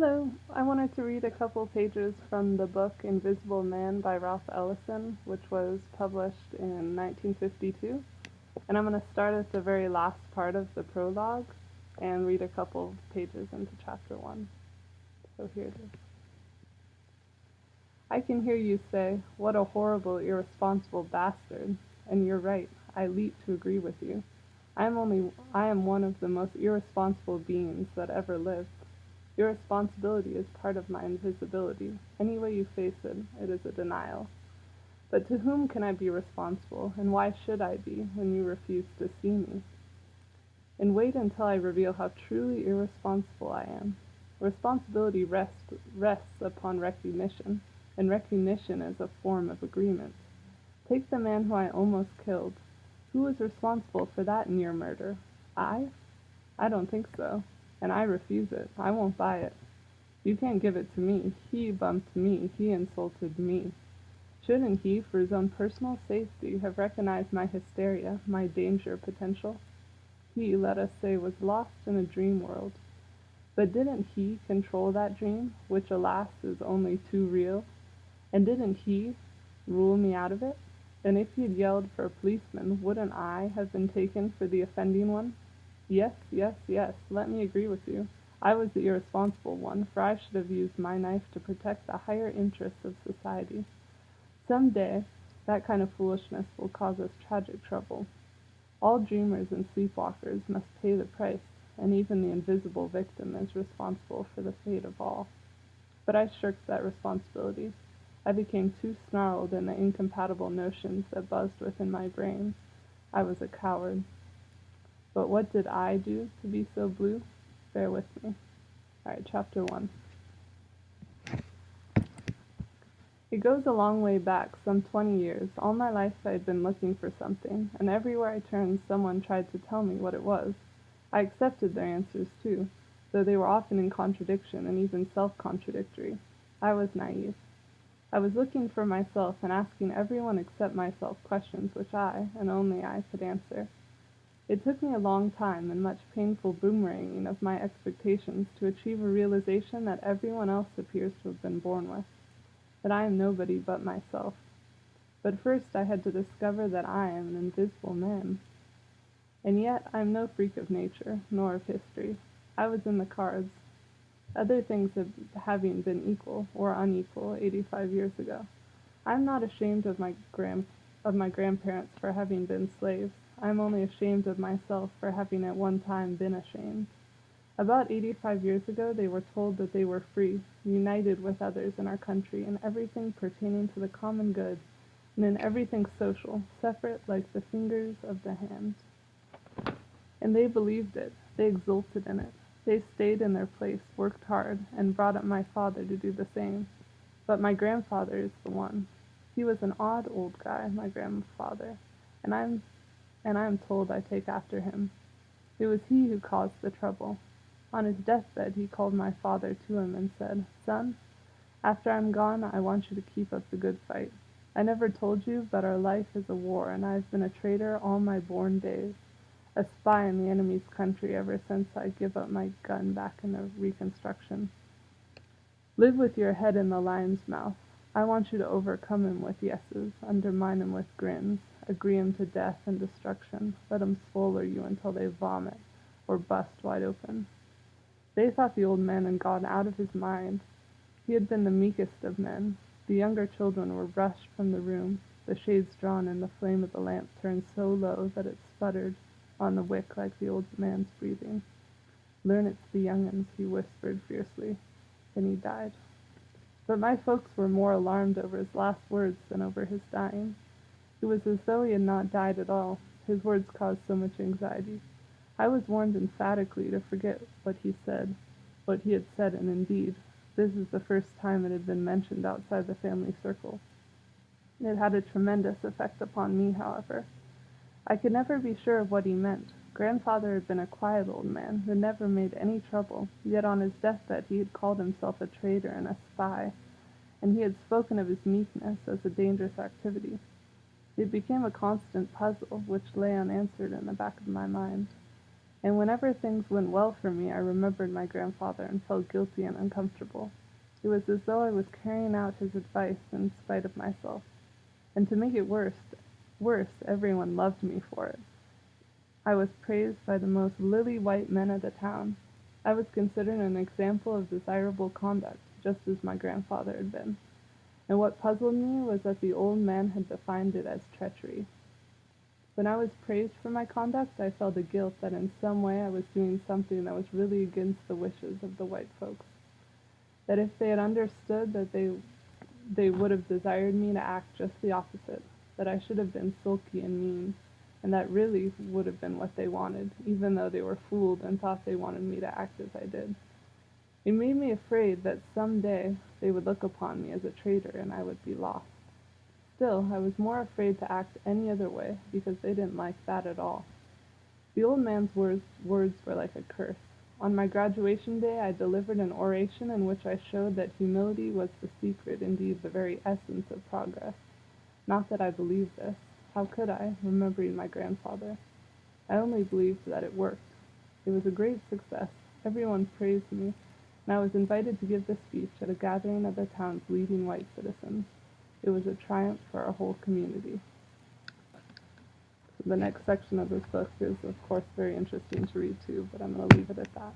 Hello, I wanted to read a couple pages from the book Invisible Man by Ralph Ellison, which was published in 1952. And I'm going to start at the very last part of the prologue and read a couple pages into chapter 1. So here it is. I can hear you say, "What a horrible, irresponsible bastard." And you're right, I leap to agree with you. I am one of the most irresponsible beings that ever lived. Irresponsibility is part of my invisibility. Any way you face it, it is a denial. But to whom can I be responsible, and why should I be, when you refuse to see me? And wait until I reveal how truly irresponsible I am. Responsibility rests upon recognition, and recognition is a form of agreement. Take the man who I almost killed. Who was responsible for that near murder? I? I don't think so, and I refuse it. I won't buy it. You can't give it to me. He bumped me. He insulted me. Shouldn't he, for his own personal safety, have recognized my hysteria, my danger potential? He, let us say, was lost in a dream world. But didn't he control that dream, which alas is only too real? And didn't he rule me out of it? And if he'd yelled for a policeman, wouldn't I have been taken for the offending one? Yes, yes, yes, let me agree with you. I was the irresponsible one, for I should have used my knife to protect the higher interests of society. Some day, that kind of foolishness will cause us tragic trouble. All dreamers and sleepwalkers must pay the price, and even the invisible victim is responsible for the fate of all. But I shirked that responsibility. I became too snarled in the incompatible notions that buzzed within my brain. I was a coward. But what did I do to be so blue? Bear with me. Alright, chapter 1. It goes a long way back, some 20 years. All my life I had been looking for something, and everywhere I turned someone tried to tell me what it was. I accepted their answers too, though they were often in contradiction and even self-contradictory. I was naive. I was looking for myself and asking everyone except myself questions which I, and only I, could answer. It took me a long time and much painful boomeranging of my expectations to achieve a realization that everyone else appears to have been born with, that I am nobody but myself. But first I had to discover that I am an invisible man. And yet I am no freak of nature, nor of history. I was in the cards, other things having been equal, or unequal, 85 years ago. I am not ashamed of my grandparents for having been slaves. I am only ashamed of myself for having at one time been ashamed. About 85 years ago they were told that they were free, united with others in our country in everything pertaining to the common good, and in everything social, separate like the fingers of the hand. And they believed it. They exulted in it. They stayed in their place, worked hard, and brought up my father to do the same. But my grandfather is the one. He was an odd old guy, my grandfather, and I'm told I take after him. It was he who caused the trouble. On his deathbed he called my father to him and said, "Son, after I'm gone I want you to keep up the good fight. I never told you, but our life is a war, and I've been a traitor all my born days, a spy in the enemy's country ever since I give up my gun back in the Reconstruction. Live with your head in the lion's mouth. I want you to overcome him with yeses, undermine him with grins, agree him to death and destruction, let him swallow you until they vomit, or bust wide open." They thought the old man had gone out of his mind. He had been the meekest of men. The younger children were rushed from the room, the shades drawn and the flame of the lamp turned so low that it sputtered on the wick like the old man's breathing. "Learn it to the young'uns," he whispered fiercely. Then he died. But my folks were more alarmed over his last words than over his dying. It was as though he had not died at all. His words caused so much anxiety. I was warned emphatically to forget what he had said, and indeed, this is the first time it had been mentioned outside the family circle. It had a tremendous effect upon me, however. I could never be sure of what he meant. Grandfather had been a quiet old man who never made any trouble, yet on his deathbed he had called himself a traitor and a spy, and he had spoken of his meekness as a dangerous activity. It became a constant puzzle which lay unanswered in the back of my mind. And whenever things went well for me, I remembered my grandfather and felt guilty and uncomfortable. It was as though I was carrying out his advice in spite of myself. And to make it worse, everyone loved me for it. I was praised by the most lily-white men of the town. I was considered an example of desirable conduct, just as my grandfather had been. And what puzzled me was that the old man had defined it as treachery. When I was praised for my conduct, I felt a guilt that in some way I was doing something that was really against the wishes of the white folks. That if they had understood that they would have desired me to act just the opposite, that I should have been sulky and mean, and that really would have been what they wanted, even though they were fooled and thought they wanted me to act as I did. It made me afraid that some day they would look upon me as a traitor and I would be lost. Still, I was more afraid to act any other way because they didn't like that at all. The old man's words were like a curse. On my graduation day, I delivered an oration in which I showed that humility was the secret, indeed the very essence of progress. Not that I believed this. How could I, remembering my grandfather? I only believed that it worked. It was a great success. Everyone praised me, and I was invited to give the speech at a gathering of the town's leading white citizens. It was a triumph for our whole community. The next section of this book is, of course, very interesting to read too, but I'm going to leave it at that.